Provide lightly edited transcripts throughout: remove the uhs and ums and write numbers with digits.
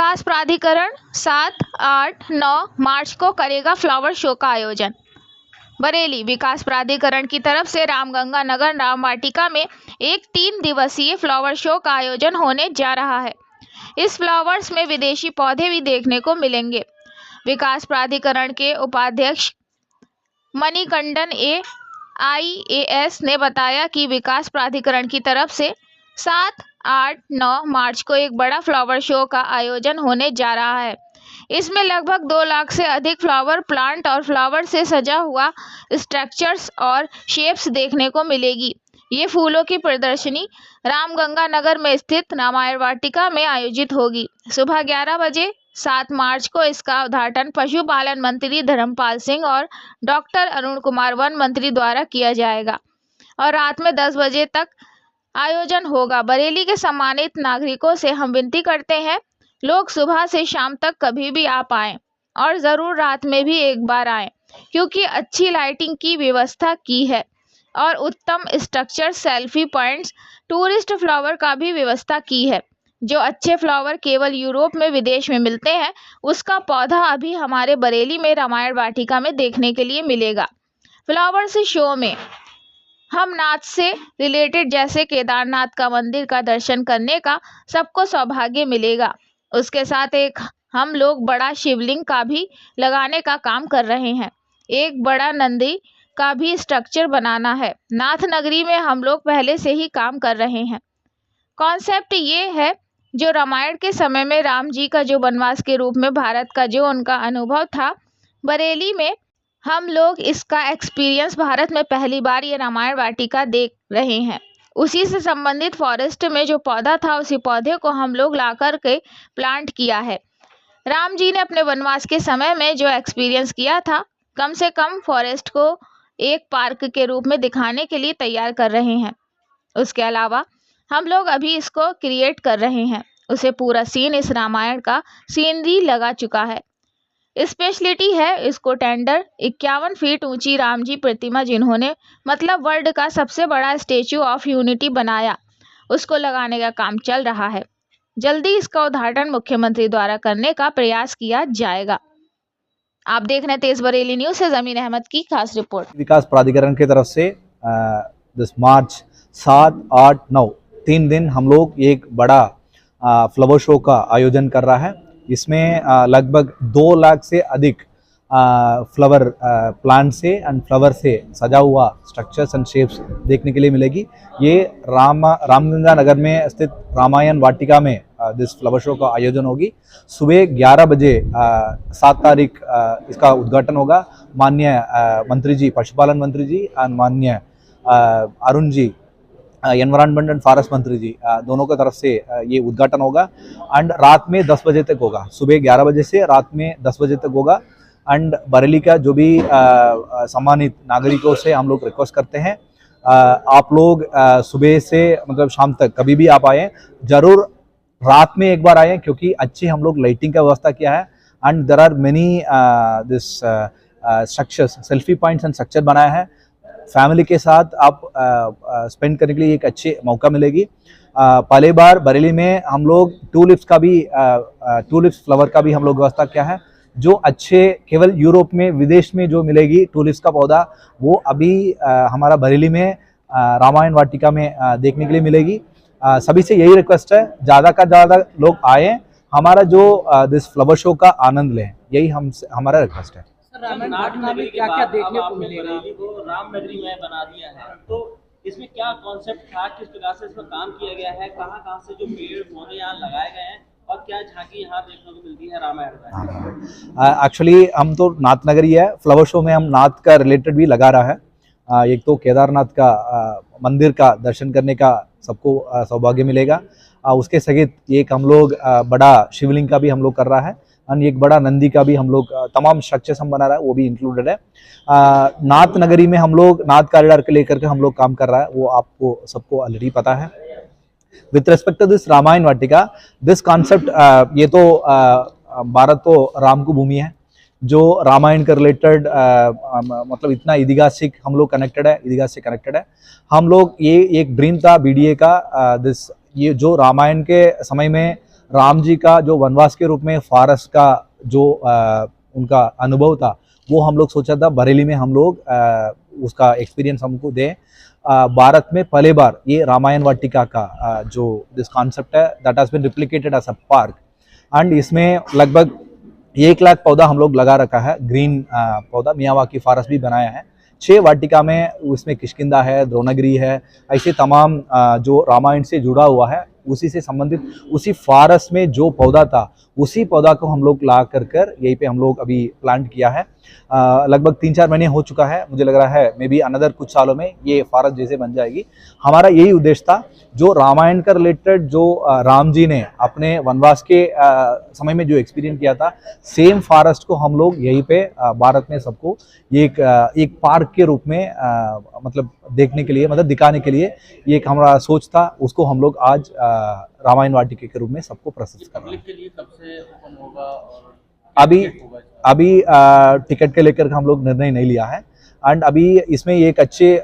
विकास प्राधिकरण 7, 8, 9 मार्च को करेगा फ्लावर शो का आयोजन। बरेली विकास प्राधिकरण की तरफ से रामगंगा नगर राम वाटिका में एक 3 दिवसीय फ्लावर शो का आयोजन होने जा रहा है। इस फ्लावर्स में विदेशी पौधे भी देखने को मिलेंगे। विकास प्राधिकरण के उपाध्यक्ष मणिकंदन IAS ने बताया कि विकास प्राधिकरण की तरफ से 7, 8, 9 मार्च को एक बड़ा फ्लावर शो का आयोजन होने जा रहा है। इसमें लगभग 2 लाख से अधिक फ्लावर प्लांट और फ्लावर से सजा हुआ स्ट्रक्चर्स और शेप्स देखने को मिलेगी। ये फूलों की प्रदर्शनी रामगंगा नगर में स्थित रामायण वाटिका में आयोजित होगी। सुबह 11 बजे 7 मार्च को इसका उद्घाटन पशुपालन मंत्री धर्मपाल सिंह और डॉक्टर अरुण कुमार वन मंत्री द्वारा किया जाएगा और रात में 10 बजे तक आयोजन होगा। बरेली के सम्मानित नागरिकों से हम विनती करते हैं, लोग सुबह से शाम तक कभी भी आ पाएं और ज़रूर रात में भी एक बार आएं, क्योंकि अच्छी लाइटिंग की व्यवस्था की है और उत्तम structure, selfie points, tourist flower का भी व्यवस्था की है। जो अच्छे फ्लावर केवल यूरोप में विदेश में मिलते हैं, उसका पौधा अभी हमारे बरेली में रामायण वाटिका में देखने के लिए मिलेगा। फ्लावर्स शो में हम नाच से रिलेटेड जैसे केदारनाथ का मंदिर का दर्शन करने का सबको सौभाग्य मिलेगा। उसके साथ एक हम लोग बड़ा शिवलिंग का भी लगाने का काम कर रहे हैं। एक बड़ा नंदी का भी स्ट्रक्चर बनाना है। नाथ नगरी में हम लोग पहले से ही काम कर रहे हैं। कॉन्सेप्ट ये है, जो रामायण के समय में राम जी का जो वनवास के रूप में भारत का जो उनका अनुभव था, बरेली में हम लोग इसका एक्सपीरियंस भारत में पहली बार ये रामायण वाटिका देख रहे हैं। उसी से संबंधित फॉरेस्ट में जो पौधा था, उसी पौधे को हम लोग ला कर के प्लांट किया है। राम जी ने अपने वनवास के समय में जो एक्सपीरियंस किया था, कम से कम फॉरेस्ट को एक पार्क के रूप में दिखाने के लिए तैयार कर रहे हैं। उसके अलावा हम लोग अभी इसको क्रिएट कर रहे हैं। उसे पूरा सीन इस रामायण का सीनरी लगा चुका है। स्पेशलिटी है इसको टेंडर 51 फीट ऊंची राम जी प्रतिमा, जिन्होंने मतलब वर्ल्ड का सबसे बड़ा स्टेचू ऑफ यूनिटी बनाया, उसको लगाने का काम चल रहा है। जल्दी इसका उद्घाटन मुख्यमंत्री द्वारा करने का प्रयास किया जाएगा। आप देख रहे हैं तेज बरेली न्यूज से जमीन अहमद की खास रिपोर्ट। विकास प्राधिकरण की तरफ से मार्च 7, 8, 9 3 दिन हम लोग एक बड़ा फ्लावर शो का आयोजन कर रहा है। इसमें लगभग 2 लाख से अधिक फ्लावर प्लांट से एंड फ्लावर से सजा हुआ स्ट्रक्चर्स एंड शेप्स देखने के लिए मिलेगी। ये रामगंगा नगर में स्थित रामायण वाटिका में दिस फ्लावर शो का आयोजन होगी। सुबह 11 बजे 7 तारीख इसका उद्घाटन होगा। माननीय मंत्री जी, पशुपालन मंत्री जी एंड माननीय Arun ji, environment and forest मंत्री जी, दोनों की तरफ से ये उद्घाटन होगा एंड रात में 10 बजे तक होगा। सुबह 11 बजे से रात में 10 बजे तक होगा। एंड बरेली का जो भी सम्मानित नागरिकों से हम लोग रिक्वेस्ट करते हैं, आप लोग सुबह से मतलब शाम तक कभी भी आप आएँ, जरूर रात में एक बार आएँ, क्योंकि अच्छी हम लोग लाइटिंग का व्यवस्था किया है। And there are many this structures, selfie points and structure बनाया है। फैमिली के साथ आप स्पेंड करने के लिए एक अच्छी मौका मिलेगी। पहले बार बरेली में हम लोग टूलिप्स फ्लावर का भी हम लोग व्यवस्था किया है, जो अच्छे केवल यूरोप में विदेश में जो मिलेगी टूलिप्स का पौधा, वो अभी हमारा बरेली में रामायण वाटिका में देखने के लिए मिलेगी। सभी से यही रिक्वेस्ट है, ज़्यादा का ज़्यादा लोग आए, हमारा जो दिस फ्लावर शो का आनंद लें, यही हमारा रिक्वेस्ट है। रामायण वाटिका में क्या-क्या देखने को मिलेगा? को राम नगरी में बना दिया है, तो इसमें क्या कॉन्सेप्ट था, किस प्रकार से इसमें काम किया गया है, कहां से जो पेड़ पौधे यहाँ लगाए गए हैं और क्या झांकी यहाँ देखने को मिलती है रामायण में? एक्चुअली हम तो नाथ नगरी है, फ्लावर शो में हम नाथ का रिलेटेड भी लगा रहा है। एक तो केदारनाथ का मंदिर का दर्शन करने का सबको सौभाग्य मिलेगा। उसके सहित एक हम लोग बड़ा शिवलिंग का भी हम लोग कर रहा है और एक बड़ा नंदी का भी हम लोग तमाम स्ट्रक्चर्स हम बना रहा है, वो भी इंक्लूडेड है। नाथ नगरी में हम लोग नाथ कॉरिडोर के लेकर के हम लोग काम कर रहा है, वो आपको सबको ऑलरेडी पता है। With respect to this Ramayan Vatika, this concept, ये तो भारत तो राम की भूमि है, जो रामायण के रिलेटेड मतलब इतना इतिहासिक हम लोग कनेक्टेड है, इतिहास से कनेक्टेड है हम लोग। ये एक ड्रीम था BDA का, ये जो रामायण के समय में राम जी का जो वनवास के रूप में फॉरेस्ट का जो उनका अनुभव था, वो हम लोग सोचा था बरेली में हम लोग उसका एक्सपीरियंस हमको दें। भारत में पहले बार ये रामायण वाटिका का जो दिस कॉन्सेप्ट है that has been replicated as a park, and इसमें लगभग 1 लाख पौधा हम लोग लगा रखा है, ग्रीन पौधा। मियावाकी फॉरेस्ट भी बनाया है। 6 वाटिका में उसमें किष्किंधा है, द्रोणगिरी है, ऐसे तमाम जो रामायण से जुड़ा हुआ है उसी से संबंधित उसी फॉरेस्ट में जो पौधा था उसी पौधा को हम लोग ला कर यहीं पे हम लोग अभी प्लांट किया है। लगभग 3-4 महीने हो चुका है, मुझे लग रहा है मे बी अनदर कुछ सालों में ये फॉरेस्ट जैसे बन जाएगी। हमारा यही उद्देश्य था, जो रामायण का रिलेटेड जो राम जी ने अपने वनवास के समय में जो एक्सपीरियंस किया था, सेम फॉरेस्ट को हम लोग यहीं पे भारत में सबको एक पार्क के रूप में मतलब देखने के लिए, मतलब दिखाने के लिए ये एक हमारा सोच था। उसको हम लोग आज रामायण वाटिका के रूप में सबको प्रस्तुत कर रहे हैं। के लिए कब से ओपन होगा और अभी टिकट के लेकर हम लोग निर्णय नहीं लिया है, एंड अभी इसमें एक अच्छे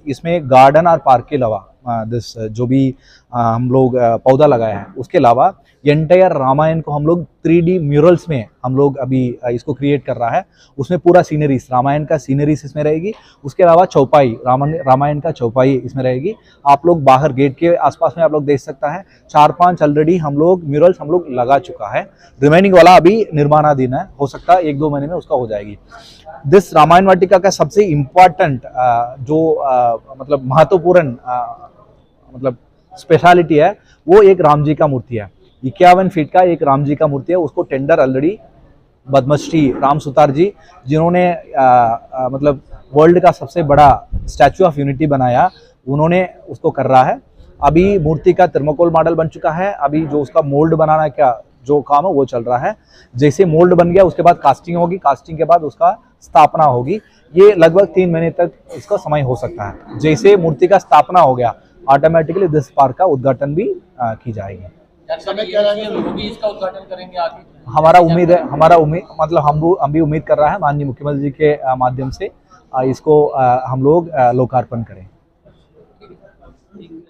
इसमें गार्डन और पार्क के अलावा दिस जो भी हम लोग पौधा लगाया है उसके अलावा एंटायर रामायण को हम लोग 3D म्यूरल्स में हम लोग अभी इसको क्रिएट कर रहा है। उसमें पूरा सीनरीज, रामायण का सीनरीज इसमें रहेगी। उसके अलावा चौपाई, रामायण का चौपाई इसमें रहेगी। आप लोग बाहर गेट के आसपास में आप लोग देख सकता है 4-5 ऑलरेडी हम लोग म्यूरल्स हम लोग लगा चुका है। रिमेनिंग वाला अभी निर्माणाधीन है, हो सकता है 1-2 महीने में उसका हो जाएगी। दिस रामायण वाटिका का सबसे इम्पॉर्टेंट जो मतलब महत्वपूर्ण मतलब स्पेशलिटी है वो एक राम जी का मूर्ति है। 51 फीट का एक राम जी का मूर्ति है। उसको टेंडर ऑलरेडी पद्मश्री राम सुतार जी, जिन्होंने मतलब वर्ल्ड का सबसे बड़ा स्टैचू ऑफ यूनिटी बनाया, उन्होंने उसको कर रहा है। अभी मूर्ति का थर्मोकोल मॉडल बन चुका है। अभी जो उसका मोल्ड बनाना का जो काम है वो चल रहा है। जैसे मोल्ड बन गया उसके बाद कास्टिंग होगी, कास्टिंग के बाद उसका स्थापना होगी। ये लगभग 3 महीने तक इसका समय हो सकता है। जैसे मूर्ति का स्थापना हो गया ऑटोमेटिकली दिस पार्क का उद्घाटन भी की जाएगी। इसका उद्घाटन करेंगे आगे? हमारा उम्मीद है, मतलब हम भी उम्मीद कर रहा है माननीय मुख्यमंत्री जी के माध्यम से इसको हम लोग लोकार्पण करें।